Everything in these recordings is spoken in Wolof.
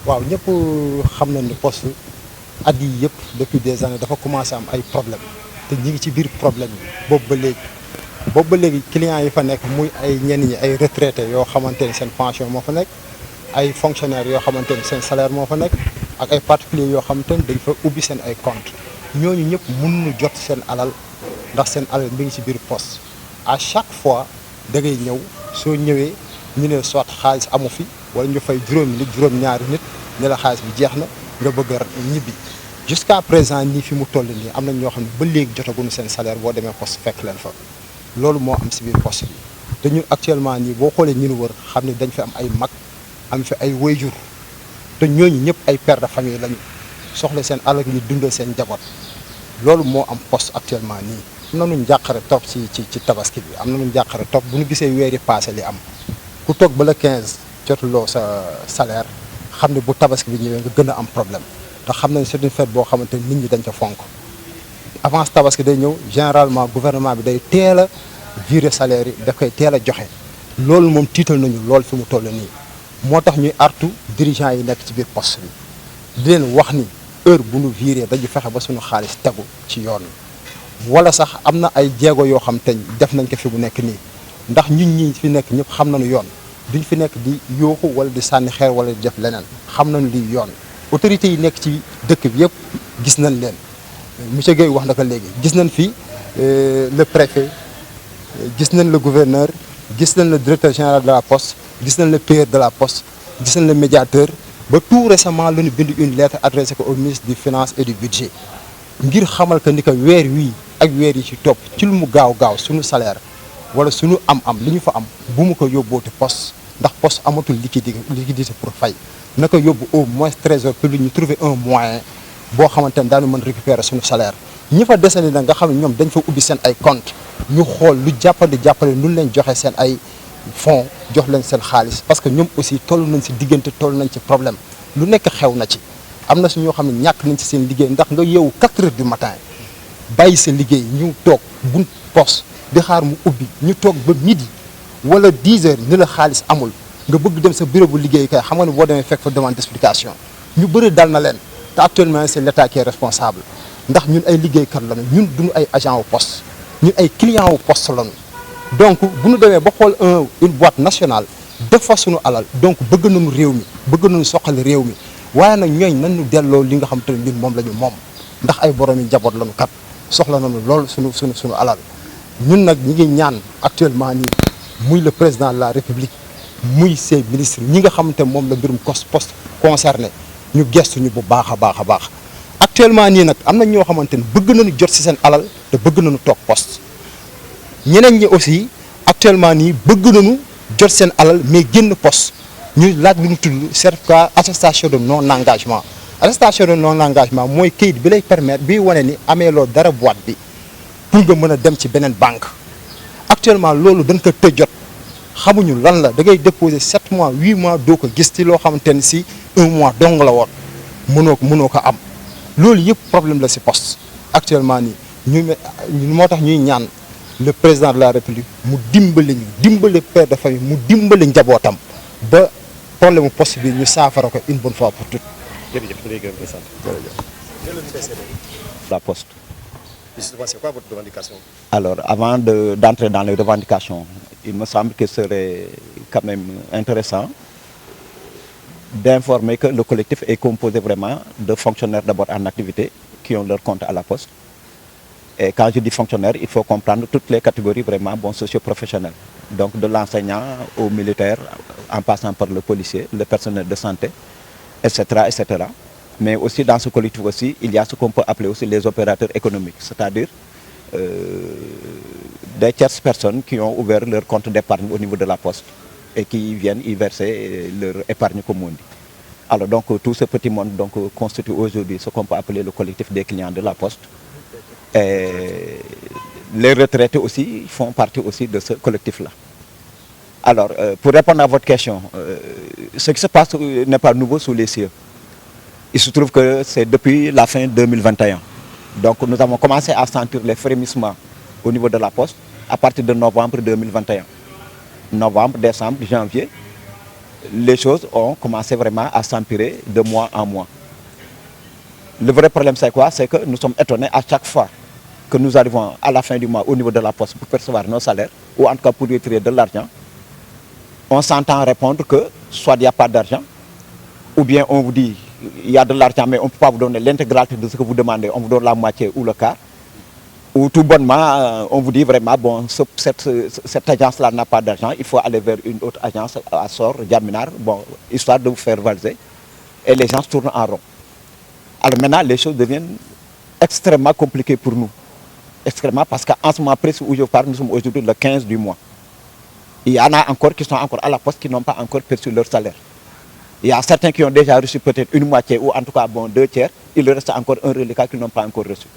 waaw ñëpp xam nañ ne poste at yi yëpp depuis des années dafa commencé am ay problème te ñi ngi ci biir problème yi boobu ba léegi clients yi fa nekk muy ay ñenn ñi ay retraités yoo xamante ni seen pension moo fa nekk ay fonctionnaires yoo xamante ni seen salaire moo fa nekk ak ay particuliers yoo xamante ni dañ fa ubbi seen ay compte ñooñu ñëpp mënuñu jot seen alal ndax seen alal mi ngi ci biir poste à chaque fois da ngay ñëw soo ñëwee ñu ne soit xaalis amu fi wala ñu fay juróomi nit juróom-ñaari nit ne la xaalis bi jeex na nga bëgg a ñibbi jusqu'à présent nii fi mu toll nii am nañ ñoo xam ne ba léegi jotaguñu seen salaire boo demee poste fekk leen fa loolu moo am si biir poste bi te ñun actuellement nii boo xoolee ñu wër xam ne dañ fi am ay mag am fi ay wayjur te ñooñu ñëpp ay père de famille lañu soxla seen alal ngir dundal seen njaboot loolu moo am poste actuellement nii. am nañu njàqare topp ci tabaski bi am nañu njàqare topp bu ñu gisee weeri passé li am ku toog ba le 15 jotuloo sa salaire xam ne bu tabaski bi ñëwee nga gën a am problème te xam nañ c'est une fête boo xamante ni nit ñi dañ ca fonk avance tabaski day ñëw généralement gouvernement bi day teel a virer salaire yi da koy teel a joxe loolu moom tiital nañu lool fi mu toll nii moo tax ñuy artu dirigeants yi nekk ci biir poste bi di leen wax ni heure bu ñu viré dañu fexe ba suñu xaalis tegu ci yoon wala sax am na ay jéego yoo xam te def nañ ko fi bu nekk nii ndax ñun ñi fi nekk ñëpp xam nañu yoon duñ fi nekk di yooxu wala di sànni xeer wala di def leneen xam nañu lii yoon autorités yi nekk ci dëkk bi yëpp gis nañ leen monsieur Guèye wax na ko léegi gis nañ fi le préfet gis nañ le gouverneur gis nañ le directeur général de la poste gis nañ le payeur de la poste gis nañ le médiateur ba tout récemment la ñu bind une lettre adressée ko au ministre du finance et du budget ngir xamal que ni que weer wii ak weer yi ci topp ci lu mu gaaw suñu salaire wala suñu am li ñu fa am bu mu ko yóbbooti poste ndax poste amatul liquidité pour fay na ko yóbbu au moins trésor public ñu trouver un moyen boo xamante ne daanu mën récupérer suñu salaire ñi fa desandi nag nga xam ne ñoom dañ fa ubbi seen ay compte ñu xool lu jàppale nu leen joxe seen ay fonds jox leen seen xaalis parce que ñoom aussi toll nañ si diggante toll nañ ci problème lu nekk xew na ci am na si ñoo xam ne ñàkk nañ ci seen liggéey ndax nga yeewu 4 heures du matin bàyyi sa liggéey ñu toog bunt poste di xaar mu ubbi ñu toog ba midi wala 10 heures ni la xaalis amul nga bëgg dem sa bureau bu liggéey kay xam nga ne boo demee fekk fa demande d'explication ñu bëri dal na leen te actuellement c'est l'État qui est responsable ndax ñun ay liggéeykat lañu ñun duñu ay agent wu poste ñun ay client wu poste lañu donc bu ñu demee ba xool une boîte nationale def fa suñu alal donc bëgg nañu réew mi bëgg nañu soxali réew mi waaye nag ñooñ nañu delloo li nga xam te ne ñun moom la ñu moom ndax ay borom yi njaboot lañu kat soxla nañu lool suñu alal ñun nag ñi ngi ñaan actuellement nii muy le président de la république muy ses ministres ñi nga xamante moom la mbirum poste concerné ñu gestuñu bu baax a baax actuellement nii nag am na ñoo xamante ne bëgg nañu jot ci seen alal te bëgg nañu toog poste ñeneen ñi aussi actuellement nii bëgg nañu jot seen alal mais génn poste ñu laaj lu ñu tudd certificat attestation de non engagement attestation de non engagement mooy kayit bi lay permettre bi wane ni amee loo dara boîte bi pour nga mën a dem ci beneen banque actuellement loolu dañ ko tëjot xamuñu lan la da ngay déposer 7 mois 8 mois doo ko gis ci loo xamante ni si 1 mois dong la woon mënoo ko am loolu yëpp problème la ci poste actuellement nii moo tax ñuy ñaan le président de la république mu dimbali père de famille mu dimbali njabootam ba problème mu poste bi ñu saafara ko une bonne fois pour toutes. La poste. Justement, c'est quoi votre revendication? Alors, avant d'entrer dans les revendications, il me semble que ce serait quand même intéressant d'informer que le collectif est composé vraiment de fonctionnaires d'abord en activité qui ont leur compte à la poste. Et quand je dis fonctionnaires, il faut comprendre toutes les catégories vraiment socio-professionnelles. Donc de l'enseignant au militaire, en passant par le policier, le personnel de santé, etc., etc. Mais aussi dans ce collectif aussi, il y a ce qu'on peut appeler aussi les opérateurs économiques, c'est-à-dire des tierces personnes qui ont ouvert leur compte d'épargne au niveau de la poste et qui viennent y verser leur épargne comme on dit. Alors donc tout ce petit monde donc, constitue aujourd'hui ce qu'on peut appeler le collectif des clients de la poste. Et les retraités aussi font partie aussi de ce collectif-là. Alors, pour répondre à votre question, ce qui se passe n'est pas nouveau sous les cieux. Il se trouve que c'est depuis la fin 2021. Donc nous avons commencé à sentir les frémissements au niveau de la poste à partir de novembre 2021. Novembre, décembre, janvier, les choses ont commencé vraiment à s'empirer de mois en mois. Le vrai problème, c'est quoi? C'est que nous sommes étonnés à chaque fois que nous arrivons à la fin du mois au niveau de la poste pour percevoir nos salaires, ou en tout cas pour retirer de l'argent. On s'entend répondre que soit il n'y a pas d'argent, ou bien on vous dit il y a de l'argent mais on ne peut pas vous donner l'intégralité de ce que vous demandez, on vous donne la moitié ou le quart. Ou tout bonnement, on vous dit vraiment, bon, cette agence-là n'a pas d'argent, il faut aller vers une autre agence à Sor, Diaminar, bon, histoire de vous faire valser. Et les gens tournent en rond. Alors maintenant, les choses deviennent extrêmement compliquées pour nous. Extrêmement, parce qu'en ce moment précis où je parle, nous sommes aujourd'hui le 15 du mois. Il y en a encore qui sont encore à la poste, qui n'ont pas encore perçu leur salaire. Il y a certains qui ont déjà reçu peut-être une moitié, ou en tout cas, bon, 2 tiers. Il leur reste encore un reliquat qu'ils n'ont pas encore reçu.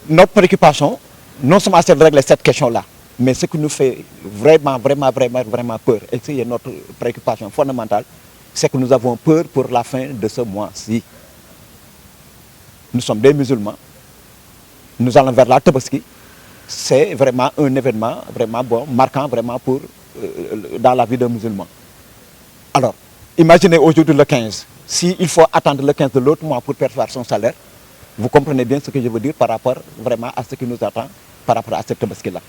Notre préoccupation, non seulement c'est de régler cette question-là, mais ce qui nous fait vraiment peur, et c'est notre préoccupation fondamentale, c'est que nous avons peur pour la fin de ce mois-ci. Nous sommes des musulmans, nous allons vers la Tabaski, c'est vraiment un événement vraiment bon, marquant vraiment pour, dans la vie d'un musulman. Alors, imaginez aujourd'hui le 15, s'il faut attendre le 15 de l'autre mois pour percevoir son salaire, vous comprenez bien ce que je veux dire par rapport vraiment à ce qui nous attend par rapport à cette Tabaski-là.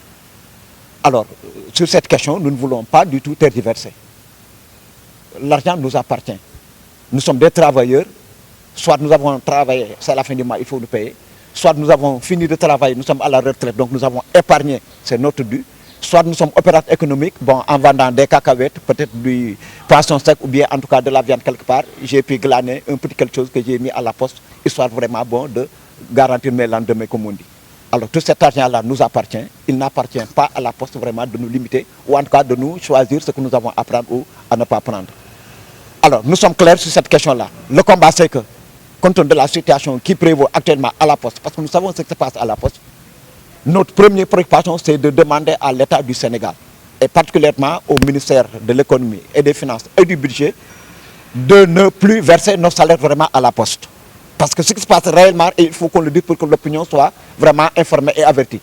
Alors, sur cette question, nous ne voulons pas du tout tergiverser. L'argent nous appartient. Nous sommes des travailleurs, soit nous avons travaillé, c'est à la fin du mois, il faut nous payer, soit nous avons fini de travailler, nous sommes à la retraite, donc nous avons épargné, c'est notre dû, soit nous sommes opérateurs économiques, bon, en vendant des cacahuètes, peut-être du poisson sec ou bien en tout cas de la viande quelque part, j'ai pu glaner un petit quelque chose que j'ai mis à la poste, histoire vraiment bon de garantir mes lendemains comme on dit. Alors tout cet argent-là nous appartient, il n'appartient pas à la poste vraiment de nous limiter, ou en tout cas de nous choisir ce que nous avons à prendre ou à ne pas prendre. Alors nous sommes clairs sur cette question-là. Le combat c'est que, compte tenu de la situation qui prévaut actuellement à la poste, parce que nous savons ce qui se passe à la poste, notre première préoccupation, c'est de demander à l'État du Sénégal, et particulièrement au ministère de l'économie et des finances et du budget, de ne plus verser nos salaires vraiment à la poste. Parce que ce qui se passe réellement, il faut qu'on le dise pour que l'opinion soit vraiment informée et avertie.